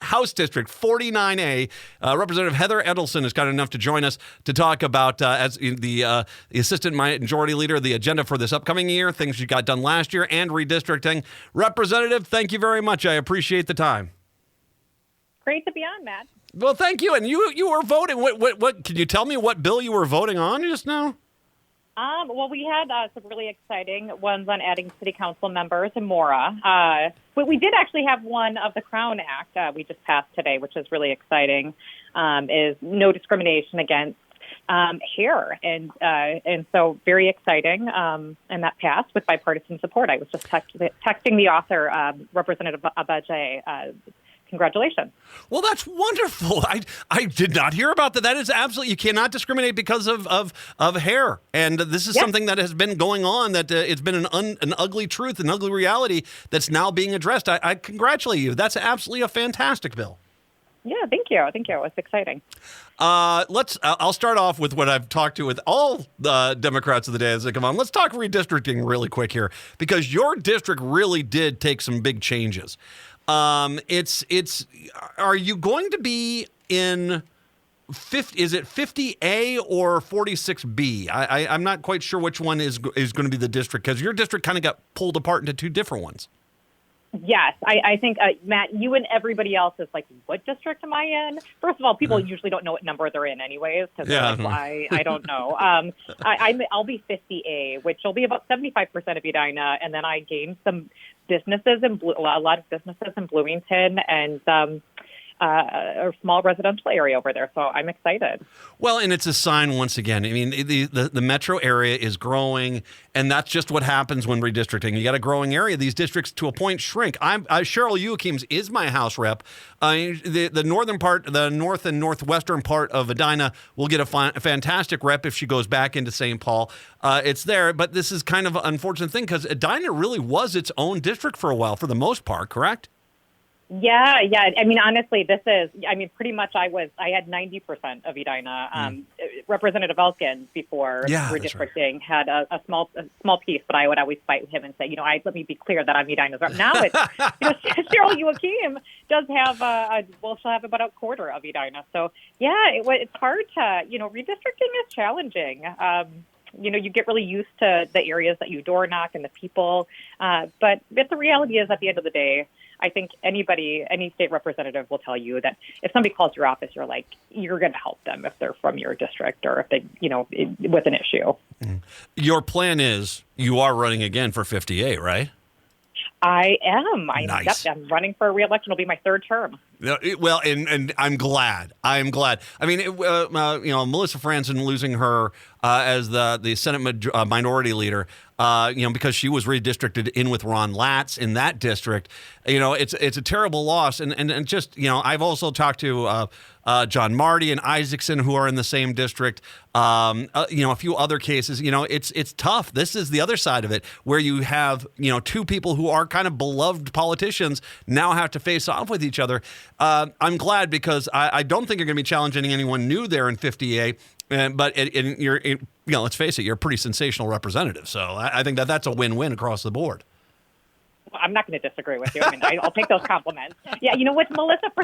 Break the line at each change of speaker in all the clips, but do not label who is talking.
House District 49A. Representative Heather Edelson is kind enough to join us to talk about, as the Assistant Majority Leader, the agenda for this upcoming year, things you got done last year, and redistricting. Representative, thank you very much. I appreciate the time.
Great to be on, Matt.
Well, thank you. And you were voting. What can you tell me what bill you were voting on just now?
Well, we had some really exciting ones on adding city council members and Mora. But we did actually have one of the Crown Act we just passed today, which is really exciting, is no discrimination against hair. And so very exciting. And that passed with bipartisan support. I was just texting the author, Representative Abaje. Congratulations.
Well, that's wonderful. I did not hear about that. That is absolutely, you cannot discriminate because of hair. And this is something that has been going on, that it's been an ugly truth, an ugly reality that's now being addressed. I congratulate you. That's absolutely a fantastic bill.
Yeah, thank you. It's exciting.
I'll start off with what I've talked to with all the Democrats of the day as they come on. Let's talk redistricting really quick here, because your district really did take some big changes. Are you going to be in 50, is it 50A or 46B? I'm not quite sure which one is going to be the district, because your district kind of got pulled apart into two different ones.
Yes, I think, Matt, you and everybody else is like, what district am I in? First of all, people usually don't know what number they're in anyways, because I don't know. I'll be 50A, which will be about 75% of Edina, and then I gained some businesses, a lot of businesses in Bloomington, and a small residential area over there. So I'm excited. Well,
and it's a sign once again. I mean, the metro area is growing, and that's just what happens when redistricting. You got a growing area. These districts, to a point, shrink. Cheryl Euachims is my House rep. The northern part, the north and northwestern part of Edina will get a fantastic rep if she goes back into St. Paul. It's there, but this is kind of an unfortunate thing, because Edina really was its own district for a while, for the most part, correct?
Yeah. I mean, honestly, pretty much I had 90% of Edina. Representative Elkins, before redistricting, had a small piece, but I would always fight with him and say, let me be clear that I'm Edina's rep. Now it's, Cheryl Euachims does have, she'll have about a quarter of Edina. So, it's hard to, redistricting is challenging. You get really used to the areas that you door knock and the people. But the reality is, at the end of the day, I think any state representative will tell you that if somebody calls your office, you're going to help them if they're from your district or if they, with an issue.
Your plan is you are running again for 58, right?
I am.
Nice.
I'm running for re-election. It'll be my third term.
Well, and I'm glad. I mean, Melissa Franzen losing her as the Senate minority leader, because she was redistricted in with Ron Latz in that district. It's a terrible loss. And just, I've also talked to John Marty and Isaacson, who are in the same district. A few other cases. It's tough. This is the other side of it, where you have, two people who are kind of beloved politicians now have to face off with each other. I'm glad, because I don't think you're going to be challenging anyone new there in 58. But let's face it, you're a pretty sensational representative. So I think that's a win-win across the board.
I'm not going to disagree with you. I mean, I'll take those compliments. Yeah, with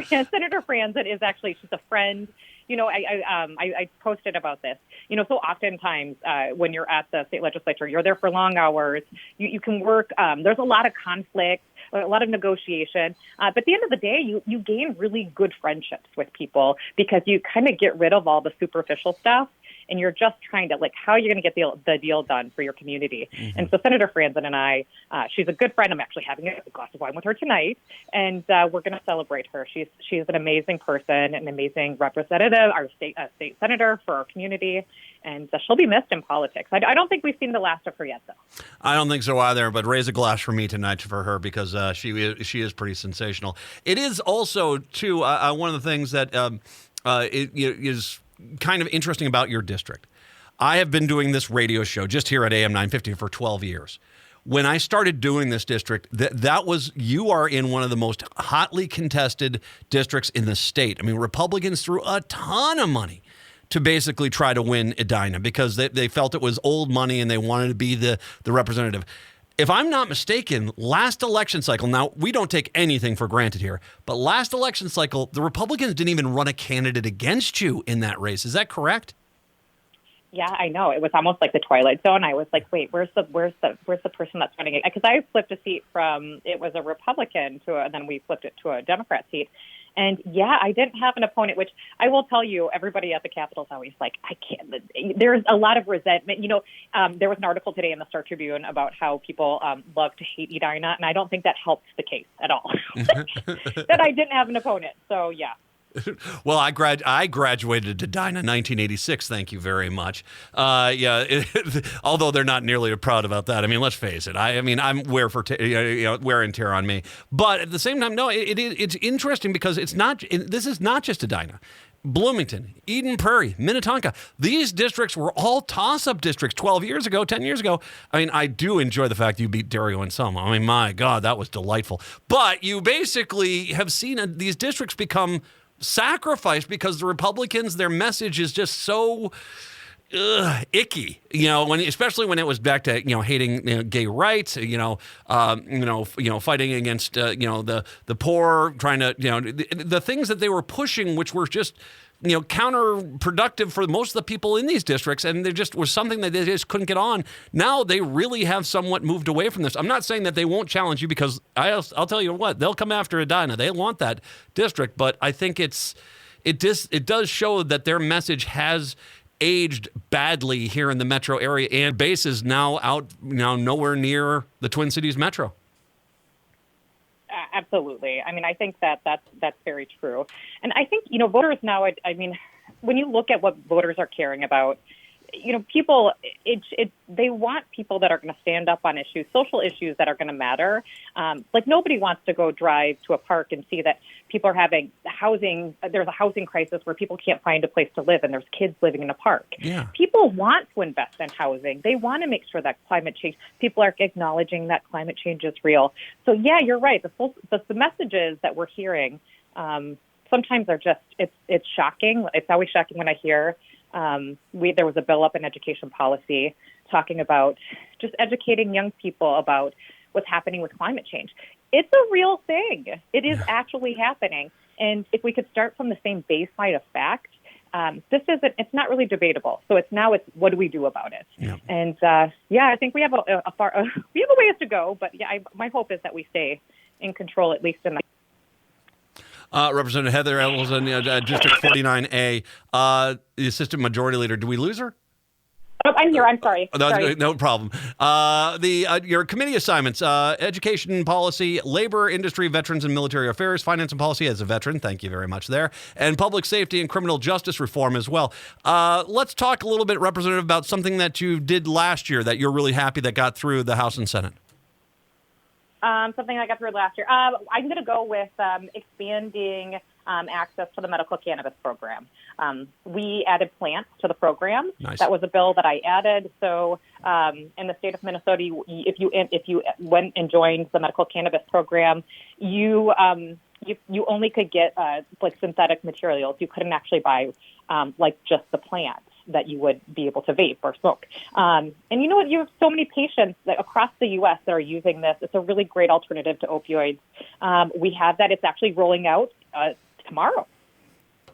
Senator Franzen is actually, she's a friend. I posted about this. So oftentimes when you're at the state legislature, you're there for long hours. You can work. There's a lot of conflict, a lot of negotiation. But at the end of the day, you gain really good friendships with people, because you kind of get rid of all the superficial stuff. And you're just trying to, how are you going to get the deal done for your community? Mm-hmm. And so Senator Franzen and I, she's a good friend. I'm actually having a glass of wine with her tonight, and we're going to celebrate her. She's an amazing person, an amazing representative, our state senator for our community, and she'll be missed in politics. I don't think we've seen the last of her yet, though.
I don't think so either, but raise a glass for me tonight for her, because she is pretty sensational. It is also, too, one of the things that is kind of interesting about your district. I have been doing this radio show just here at AM 950 for 12 years. When I started doing this district, you are in one of the most hotly contested districts in the state. I mean, Republicans threw a ton of money to basically try to win Edina, because they felt it was old money and they wanted to be the representative. if I'm not mistaken, last election cycle, now we don't take anything for granted here, but last election cycle, the Republicans didn't even run a candidate against you in that race. Is that correct?
Yeah, I know. It was almost like the Twilight Zone. I was like, wait, where's the person that's running it? Because I flipped a seat from, it was a Republican and then we flipped it to a Democrat seat. And yeah, I didn't have an opponent, which I will tell you, everybody at the Capitol is always like, I can't. There's a lot of resentment. There was an article today in the Star Tribune about how people love to hate Edina, and I don't think that helps the case at all. That I didn't have an opponent. So yeah.
Well, I graduated to Edina in 1986. Thank you very much. Although they're not nearly proud about that. I mean, let's face it. I'm wear and tear on me. But at the same time, no, it's interesting because this is not just Edina. Bloomington, Eden Prairie, Minnetonka. These districts were all toss-up districts 12 years ago, 10 years ago. I mean, I do enjoy the fact you beat Dario and Selma. I mean, my God, that was delightful. But you basically have seen these districts become sacrificed because the Republicans, their message is just so icky, especially when it was back to hating gay rights, fighting against the poor, trying to the things that they were pushing, which were just counterproductive for most of the people in these districts, and there just was something that they just couldn't get on. Now they really have somewhat moved away from this. I'm not saying that they won't challenge you, because I'll tell you what, they'll come after Edina. They want that district, but I think it does show that their message has aged badly here in the metro area, and base is now nowhere near the Twin Cities metro.
Absolutely. I mean, I think that's very true. And I think, voters now, I mean, when you look at what voters are caring about, people, they want people that are going to stand up on issues, social issues that are going to matter. Like nobody wants to go drive to a park and see that people are having there's a housing crisis where people can't find a place to live and there's kids living in a park.
Yeah.
People want to invest in housing. They want to make sure that climate change, people are acknowledging that climate change is real. So yeah, you're right. The messages that we're hearing sometimes are just, it's shocking. It's always shocking when I hear there was a bill up in education policy talking about just educating young people about what's happening with climate change. It's a real thing. It is actually happening. And if we could start from the same baseline of fact, it's not really debatable. So it's what do we do about it? Yeah. And I think we have a ways to go, but yeah, my hope is that we stay in control, at least in the
Representative Heather Edelson, District 49A, the Assistant Majority Leader. Do we lose her?
Oh, I'm here. I'm sorry.
No problem. Your committee assignments, education policy, labor, industry, veterans and military affairs, finance and policy as a veteran. Thank you very much there. And public safety and criminal justice reform as well. Let's talk a little bit, Representative, about something that you did last year that you're really happy that got through the House and Senate.
Something I got through last year. I'm going to go with expanding access to the medical cannabis program. We added plants to the program.
Nice.
That was a bill that I added. So in the state of Minnesota, if you went and joined the medical cannabis program, you only could get like synthetic materials. You couldn't actually buy like just the plants that you would be able to vape or smoke. And you know what? You have so many patients across the U.S. that are using this. It's a really great alternative to opioids. We have that. It's actually rolling out tomorrow.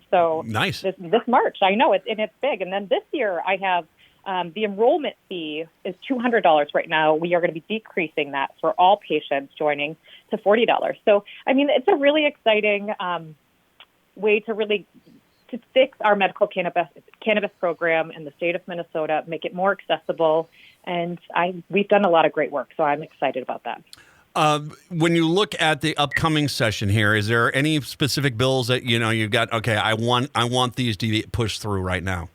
So
nice.
This March, I know it's big. And then this year I have the enrollment fee is $200 right now. We are going to be decreasing that for all patients joining to $40. So, I mean, it's a really exciting way to fix our medical cannabis program in the state of Minnesota, make it more accessible. And we've done a lot of great work, so I'm excited about that.
When you look at the upcoming session here, is there any specific bills that you've got? Okay, I want these to be pushed through right now.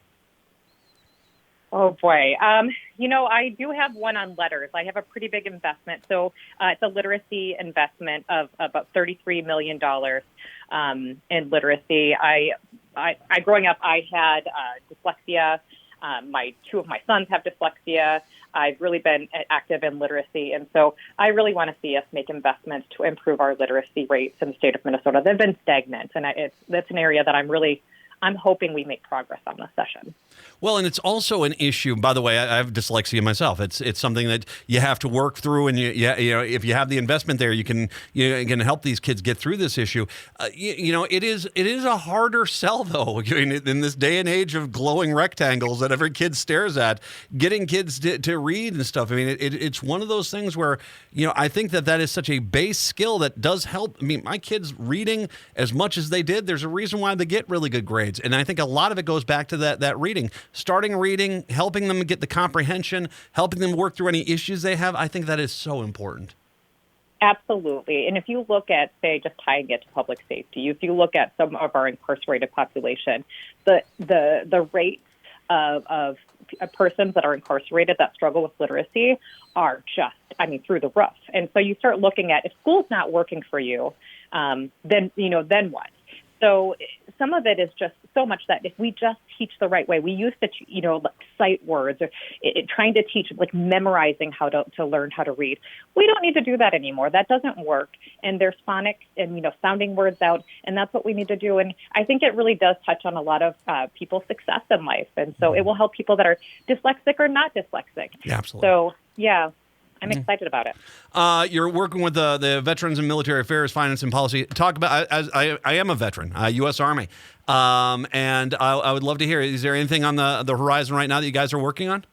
Oh boy, I do have one on letters. I have a pretty big investment, so it's a literacy investment of about $33 million in literacy. I growing up, I had dyslexia. Two of my sons have dyslexia. I've really been active in literacy, and so I really want to see us make investments to improve our literacy rates in the state of Minnesota. They've been stagnant, and that's an area that I'm really I'm hoping we make progress on this session.
Well, and it's also an issue. By the way, I have dyslexia myself. It's something that you have to work through, and you know, if you have the investment there, you can help these kids get through this issue. It is a harder sell though. In this day and age of glowing rectangles that every kid stares at, getting kids to read and stuff. I mean, it's one of those things where I think that is such a base skill that does help. I mean, my kids reading as much as they did. There's a reason why they get really good grades, and I think a lot of it goes back to that reading. Starting reading, helping them get the comprehension, helping them work through any issues they have. I think that is so important.
Absolutely. And if you look at, say, just tying it to public safety, if you look at some of our incarcerated population, the rates of persons that are incarcerated that struggle with literacy are just, through the roof. And so you start looking at, if school's not working for you, then what? So some of it is just so much that if we just teach the right way, we used to, cite words or trying to teach, memorizing how to learn how to read. We don't need to do that anymore. That doesn't work. And there's phonics and, sounding words out. And that's what we need to do. And I think it really does touch on a lot of people's success in life. And so it will help people that are dyslexic or not dyslexic.
Yeah, absolutely.
So, yeah. I'm excited about it.
You're working with the Veterans and Military Affairs Finance and Policy. Talk about, I am a veteran, U.S. Army, and I would love to hear, is there anything on the horizon right now that you guys are working on?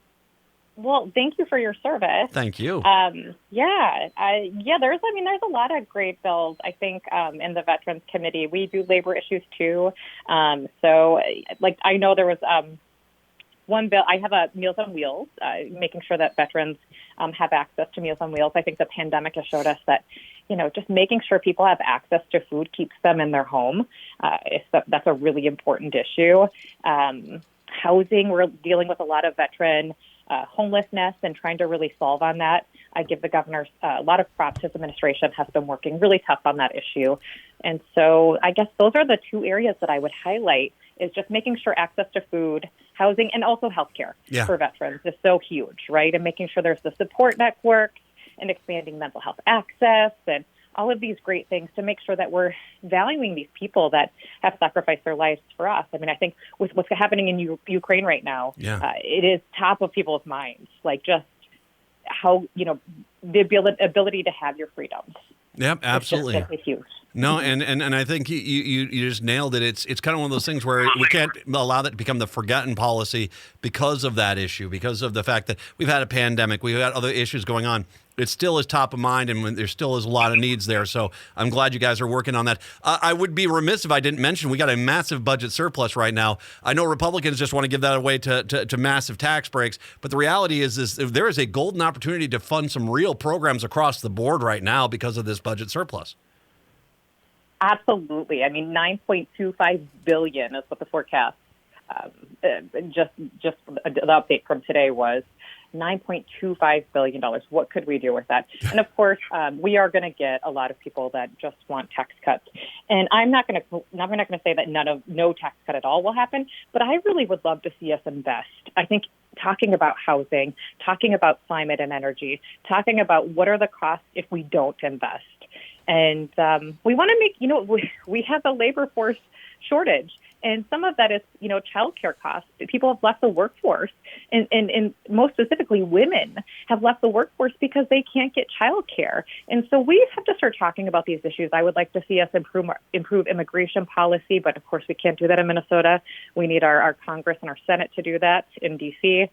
Well, thank you for your service.
Thank you.
There's a lot of great bills, I think, in the Veterans Committee. We do labor issues too. I know there was one bill. I have a Meals on Wheels, making sure that veterans have access to Meals on Wheels. I think the pandemic has showed us that, just making sure people have access to food keeps them in their home. That's a really important issue. Housing, we're dealing with a lot of veteran homelessness and trying to really solve on that. I give the governor a lot of props. His administration has been working really tough on that issue. And so I guess those are the two areas that I would highlight, is just making sure access to food, housing, and also healthcare for veterans is so huge, right? And making sure there's the support networks and expanding mental health access and all of these great things to make sure that we're valuing these people that have sacrificed their lives for us. I think with what's happening in Ukraine right now, it is top of people's minds, just how, the ability to have your freedoms.
Yep, absolutely.
It's huge.
No, and I think you just nailed it. It's kind of one of those things where we can't allow that to become the forgotten policy because of that issue, because of the fact that we've had a pandemic, we've had other issues going on. It still is top of mind, and there still is a lot of needs there. So I'm glad you guys are working on that. I would be remiss if I didn't mention we got a massive budget surplus right now. I know Republicans just want to give that away to massive tax breaks, but the reality is there is a golden opportunity to fund some real programs across the board right now because of this budget surplus.
Absolutely. $9.25 billion is what the forecast. Just the update from today was $9.25 billion. What could we do with that? And of course, we are going to get a lot of people that just want tax cuts. And I'm not going to say that no tax cut at all will happen, but I really would love to see us invest. I think talking about housing, talking about climate and energy, talking about what are the costs if we don't invest. And we want to make, we have a labor force shortage. And some of that is, childcare costs. People have left the workforce, and most specifically, women have left the workforce because they can't get childcare. And so we have to start talking about these issues. I would like to see us improve immigration policy, but of course we can't do that in Minnesota. We need our Congress and our Senate to do that in D.C.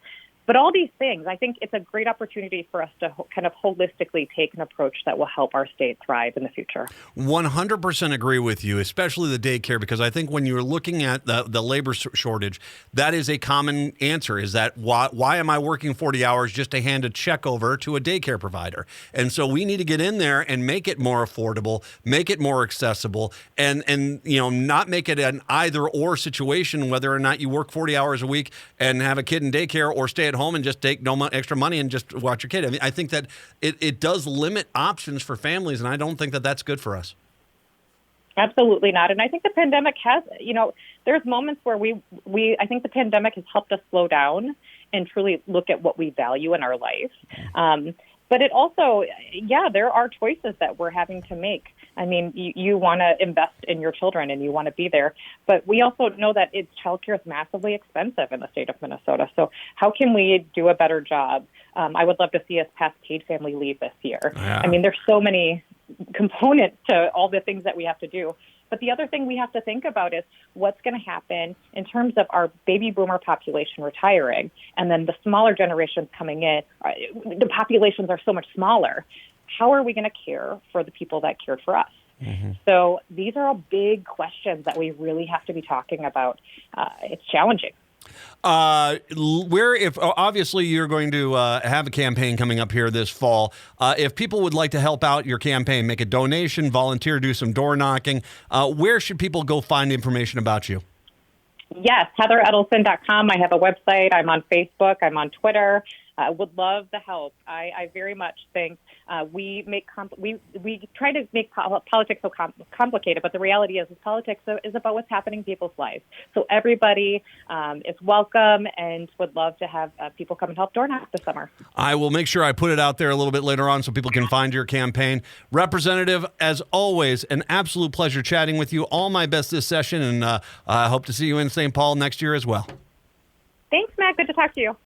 But all these things, I think it's a great opportunity for us to kind of holistically take an approach that will help our state thrive in the future.
100% agree with you, especially the daycare, because I think when you're looking at the labor shortage, that is a common answer, is that why am I working 40 hours just to hand a check over to a daycare provider? And so we need to get in there and make it more affordable, make it more accessible, and not make it an either or situation, whether or not you work 40 hours a week and have a kid in daycare or stay at home and just take no extra money and just watch your kid. I think that it does limit options for families, and I don't think that that's good for us.
Absolutely not. And I think the pandemic has, there's moments where I think the pandemic has helped us slow down and truly look at what we value in our life. But it also, there are choices that we're having to make. I mean, you want to invest in your children and you want to be there. But we also know that childcare is massively expensive in the state of Minnesota. So how can we do a better job? I would love to see us pass paid family leave this year.
Yeah.
I mean, there's so many components to all the things that we have to do. But the other thing we have to think about is what's going to happen in terms of our baby boomer population retiring, and then the smaller generations coming in. The populations are so much smaller. How are we going to care for the people that cared for us? Mm-hmm. So these are all big questions that we really have to be talking about. It's challenging.
Obviously you're going to have a campaign coming up here this fall. If people would like to help out your campaign, make a donation, volunteer, do some door knocking, where should people go find information about you?
Yes, HeatherEdelson.com. I have a website. I'm on Facebook. I'm on Twitter. Would love the help. I very much think we try to make politics so complicated, but the reality is politics is about what's happening in people's lives. So everybody is welcome, and would love to have people come and help door knock this summer. I
will make sure I put it out there a little bit later on so people can find your campaign. Representative, as always, an absolute pleasure chatting with you. All my best this session, and I hope to see you in St. Paul next year as well.
Thanks, Matt. Good to talk to you.